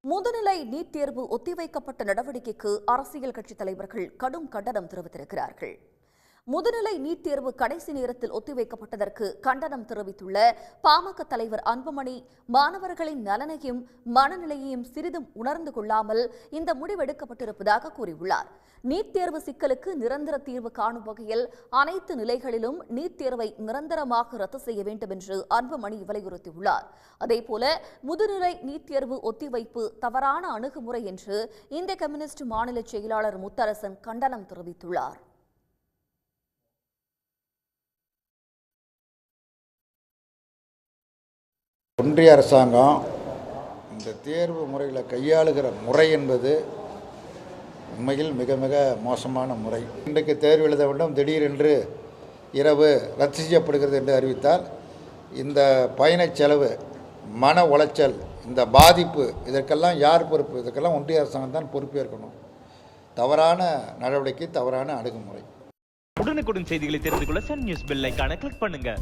முதுநிலை நீட் தேர்வு ஒத்திவைக்கப்பட்ட நடவடிக்கைக்கு அரசியல் கட்சித் தலைவர்கள் கடும் கண்டனம் தெரிவித்திருக்கிறார்கள். முதுநிலை நீட் தேர்வு கடைசி நேரத்தில் ஒத்திவைக்கப்பட்டதற்கு கண்டனம் தெரிவித்துள்ள பாமக தலைவர் அன்புமணி, மாணவர்களின் நலனையும் மனநிலையையும் சிறிதும் உணர்ந்து கொள்ளாமல் இந்த முடிவெடுக்கப்பட்டிருப்பதாக கூறியுள்ளார். நீட் தேர்வு சிக்கலுக்கு நிரந்தர தீர்வு காணும் வகையில் அனைத்து நிலைகளிலும் நீட் தேர்வை நிரந்தரமாக ரத்து செய்ய வேண்டும் என்று அன்புமணி வலியுறுத்தியுள்ளார். அதேபோல முதுநிலை நீட் தேர்வு ஒத்திவைப்பு தவறான அணுகுமுறை என்று இந்திய கம்யூனிஸ்ட் மாநில செயலாளர் முத்தரசன் கண்டனம் தெரிவித்துள்ளார். ஒன்றிய அரசாங்கம் இந்த தேர்வு முறைகளை கையாளுகிற முறை என்பது உண்மையில் மிக மிக மோசமான முறை. இன்றைக்கு தேர்வு எழுத வேண்டும், திடீரென்று இரவு ரத்து செய்யப்படுகிறது என்று அறிவித்தால் இந்த பயணச் செலவு, மன உளைச்சல், இந்த பாதிப்பு, இதற்கெல்லாம் யார் பொறுப்பு? இதற்கெல்லாம் ஒன்றிய அரசாங்கம் தான் பொறுப்பேற்கணும். தவறான நடவடிக்கை, தவறான அணுகுமுறை. உடனுக்குடன் செய்திகளை தெரிந்து கொள்ள சன் நியூஸ் பெல் ஐகானை கிளிக் பண்ணுங்க.